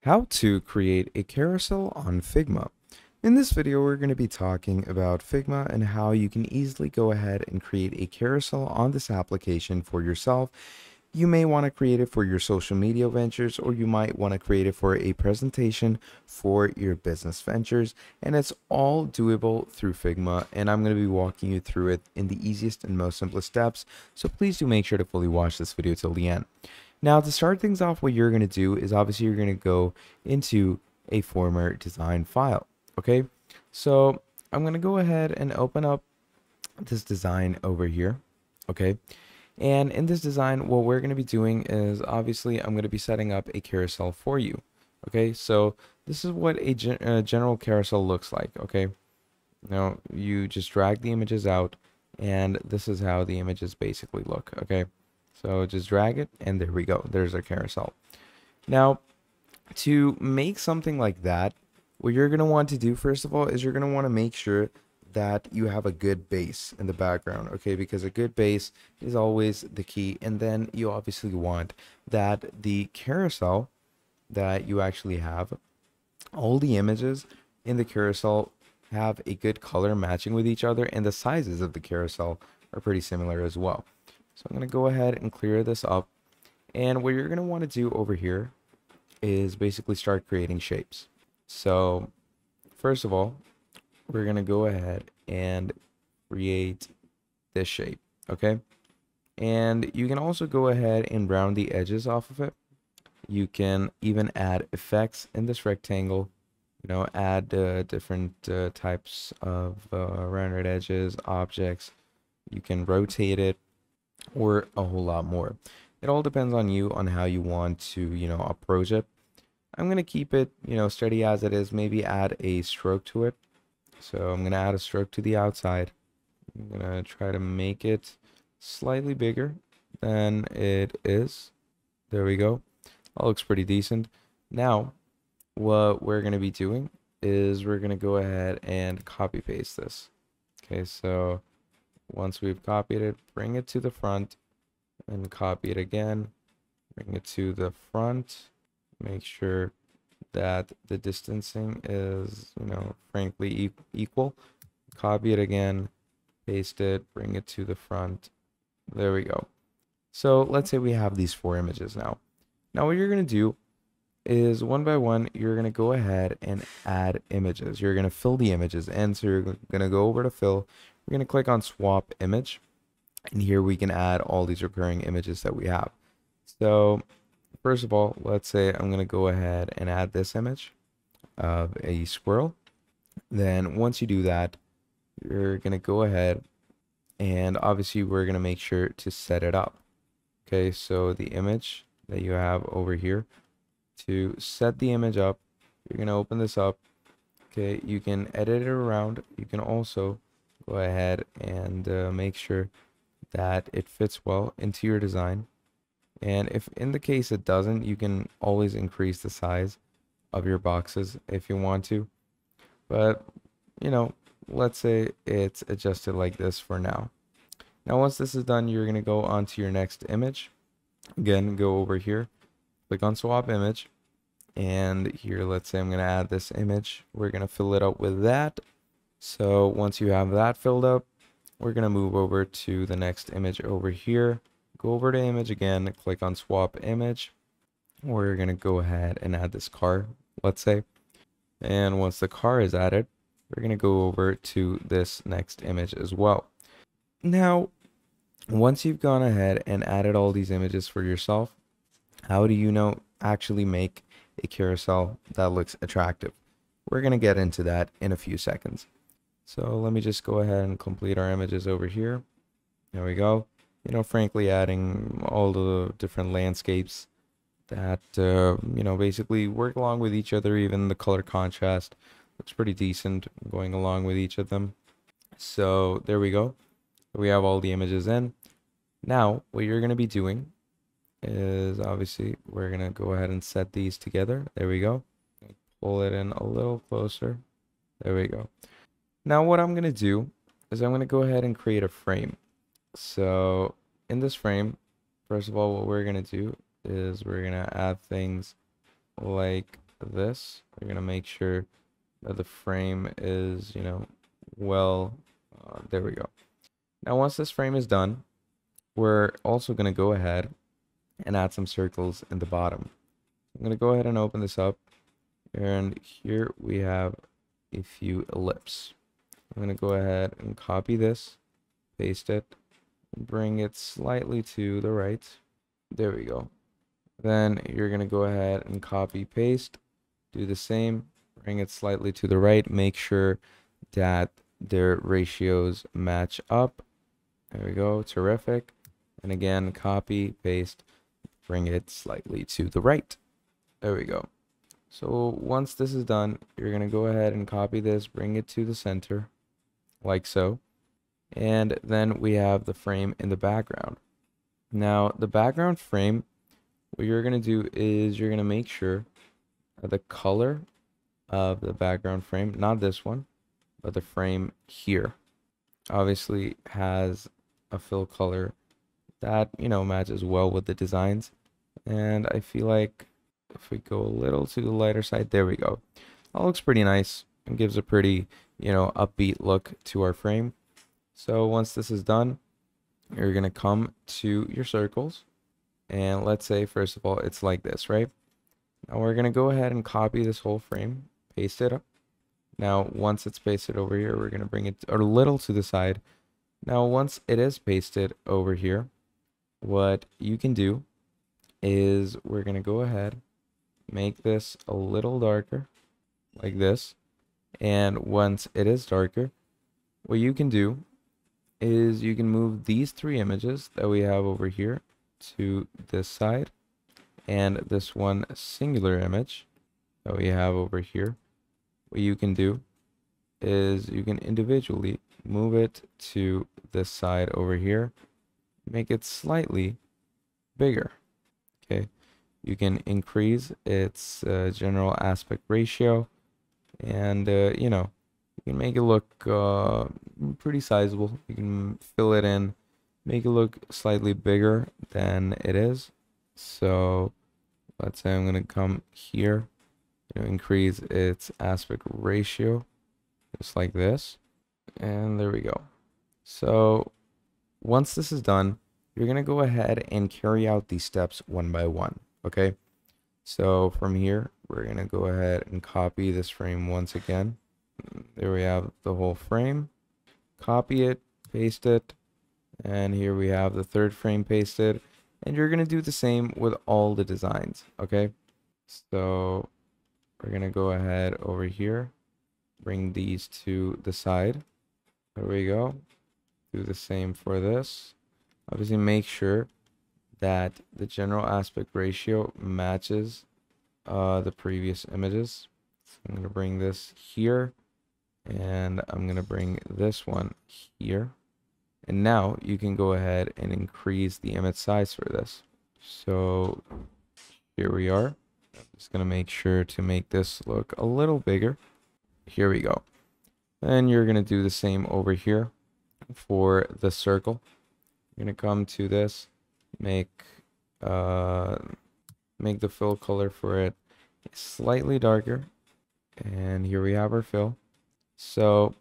How to create a carousel on Figma. In this video, we're going to be talking about Figma and how you can easily go ahead and create a carousel on this application for yourself. You may want to create it for your social media ventures, or you might want to create it for a presentation for your business ventures. And it's all doable through Figma, and I'm going to be walking you through it in the easiest and most simplest steps. So please do make sure to fully watch this video till the end. Now, to start things off, what you're going to do is obviously you're going to go into a former design file. Okay, so I'm going to go ahead and open up this design over here. Okay, and in this design, what we're going to be doing is obviously I'm going to be setting up a carousel for you. Okay, so this is what a general carousel looks like. Okay, now you just drag the images out, and this is how the images basically look. Okay, so just drag it, and there we go. There's our carousel. Now, to make something like that, what you're going to want to do, first of all, is you're going to want to make sure that you have a good base in the background, okay? Because a good base is always the key. And then you obviously want that the carousel that you actually have, all the images in the carousel have a good color matching with each other, and the sizes of the carousel are pretty similar as well. So I'm going to go ahead and clear this up. And what you're going to want to do over here is basically start creating shapes. So first of all, we're going to go ahead and create this shape, okay? And you can also go ahead and round the edges off of it. You can even add effects in this rectangle, you know, add different types of rounded edges, objects. You can rotate it, or a whole lot more. It all depends on you on how you want to, you know, approach it. I'm going to keep it, you know, steady as it is, maybe add a stroke to it. So I'm going to add a stroke to the outside. I'm going to try to make it slightly bigger than it is. There we go. That looks pretty decent. Now, what we're going to be doing is we're going to go ahead and copy paste this. Okay, so once we've copied it, bring it to the front and copy it again. Bring it to the front. Make sure that the distancing is, you know, frankly equal. Copy it again, paste it, bring it to the front. There we go. So let's say we have these 4 images now. Now what you're going to do is one by one, you're going to go ahead and add images. You're going to fill the images in. So you're going to go over to fill. We're going to click on swap image. And here we can add all these recurring images that we have. So first of all, let's say I'm going to go ahead and add this image of a squirrel. Then once you do that, you're going to go ahead and obviously we're going to make sure to set it up. Okay, so the image that you have over here, to set the image up, you're going to open this up. Okay, you can edit it around. You can also go ahead and make sure that it fits well into your design. And if in the case it doesn't, you can always increase the size of your boxes if you want to. But, you know, let's say it's adjusted like this for now. Now, once this is done, you're going to go on to your next image. Again, go over here, click on swap image. And here, let's say I'm going to add this image. We're going to fill it up with that. So once you have that filled up, we're going to move over to the next image over here. Go over to image again, click on swap image. We're going to go ahead and add this car, let's say. And once the car is added, we're going to go over to this next image as well. Now, once you've gone ahead and added all these images for yourself, how do you know actually make a carousel that looks attractive? We're going to get into that in a few seconds. So let me just go ahead and complete our images over here. There we go. You know, frankly, adding all the different landscapes that, you know, basically work along with each other. Even the color contrast looks pretty decent going along with each of them. So there we go. We have all the images in. Now, what you're going to be doing is obviously we're going to go ahead and set these together. There we go. Pull it in a little closer. There we go. Now what I'm going to do is I'm going to go ahead and create a frame. So in this frame, first of all, what we're going to do is we're going to add things like this. We're going to make sure that the frame is, well, there we go. Now, once this frame is done, we're also going to go ahead and add some circles in the bottom. I'm going to go ahead and open this up, and here we have a few ellipses. I'm going to go ahead and copy this, paste it, and bring it slightly to the right. There we go. Then you're going to go ahead and copy, paste, do the same, bring it slightly to the right, make sure that their ratios match up. There we go, terrific. And again, copy, paste, bring it slightly to the right. There we go. So once this is done, you're going to go ahead and copy this, bring it to the center, like so. And then we have the frame in the background. Now, the background frame, what you're going to do is you're going to make sure that the color of the background frame, not this one, but the frame here, obviously has a fill color that, matches well with the designs. And I feel like if we go a little to the lighter side, there we go. That looks pretty nice and gives a pretty, upbeat look to our frame. So once this is done, you're going to come to your circles. And let's say, first of all, it's like this, right? Now we're going to go ahead and copy this whole frame, paste it up. Now, once it's pasted over here, we're going to bring it a little to the side. Now, once it is pasted over here, what you can do is we're going to go ahead, make this a little darker, like this. And once it is darker, what you can do is you can move these three images that we have over here to this side, and this one singular image that we have over here. What you can do is you can individually move it to this side over here, make it slightly bigger. Okay, you can increase its general aspect ratio, and you can make it look pretty sizable. You can fill it in, make it look slightly bigger than it is. So let's say I'm going to come here, increase its aspect ratio, just like this. And there we go. So once this is done, you're going to go ahead and carry out these steps one by one. Okay. So from here, we're going to go ahead and copy this frame once again. There we have the whole frame. Copy it, paste it. And here we have the third frame pasted. And you're going to do the same with all the designs. Okay. So we're going to go ahead over here, bring these to the side. There we go. Do the same for this. Obviously, make sure that the general aspect ratio matches the previous images. So I'm going to bring this here, and I'm going to bring this one here. And now you can go ahead and increase the image size for this. So here we are. I'm just going to make sure to make this look a little bigger. Here we go. And you're going to do the same over here for the circle. You're going to come to this, make the fill color for it slightly darker. And here we have our fill. So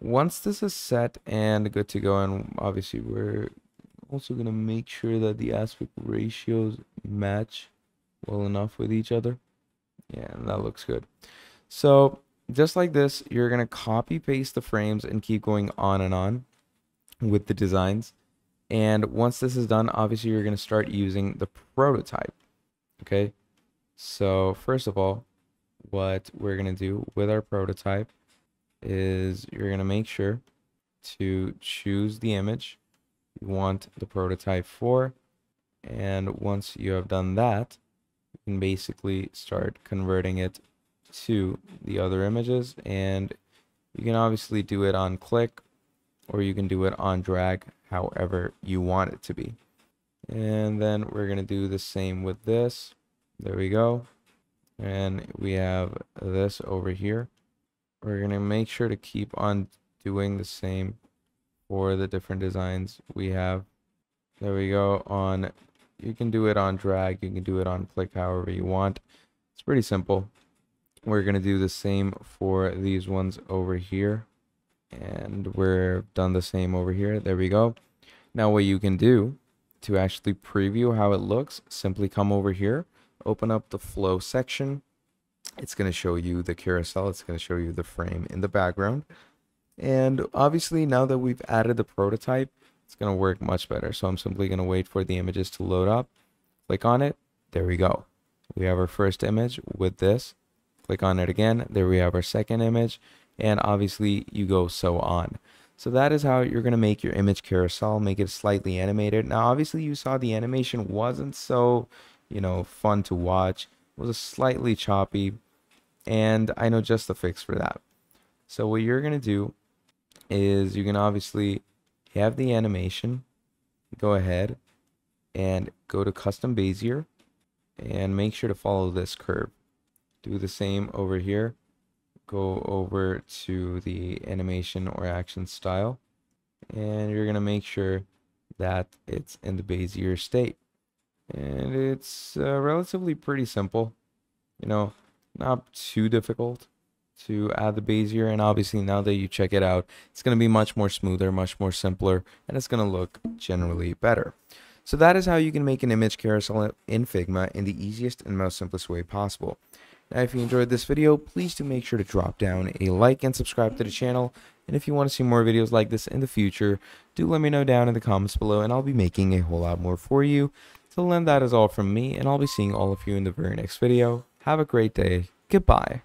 once this is set and good to go, and obviously we're also going to make sure that the aspect ratios match well enough with each other. Yeah, and that looks good. So just like this, you're going to copy paste the frames and keep going on and on with the designs. And once this is done, obviously you're going to start using the prototype. Okay. So first of all, what we're going to do with our prototype is you're going to make sure to choose the image you want the prototype for. And once you have done that, you can basically start converting it to the other images. And you can obviously do it on click, or you can do it on drag, however you want it to be. And then we're going to do the same with this. There we go. And we have this over here. We're going to make sure to keep on doing the same for the different designs we have. There we go. You can do it on drag, you can do it on click, however you want. It's pretty simple. We're going to do the same for these ones over here. And we're done the same over here. There we go. Now what you can do to actually preview how it looks, simply come over here, open up the flow section. It's going to show you the carousel. It's going to show you the frame in the background. And obviously now that we've added the prototype, it's going to work much better. So I'm simply going to wait for the images to load up. Click on it. There we go. We have our first image with this. Click on it again. There we have our second image. And obviously you go so on. So that is how you're going to make your image carousel, make it slightly animated. Now obviously you saw the animation wasn't so, fun to watch. It was slightly choppy, and I know just the fix for that. So what you're going to do is you're going to obviously have the animation. Go ahead and go to custom Bezier and make sure to follow this curve. Do the same over here. Go over to the animation or action style, and you're going to make sure that it's in the Bezier state. And it's relatively pretty simple, not too difficult to add the Bezier. And obviously now that you check it out, it's going to be much more smoother, much more simpler, and it's going to look generally better. So that is how you can make an image carousel in Figma in the easiest and most simplest way possible. Now, if you enjoyed this video, please do make sure to drop down a like and subscribe to the channel. And if you want to see more videos like this in the future, do let me know down in the comments below, and I'll be making a whole lot more for you. Till then, that is all from me, and I'll be seeing all of you in the very next video. Have a great day. Goodbye.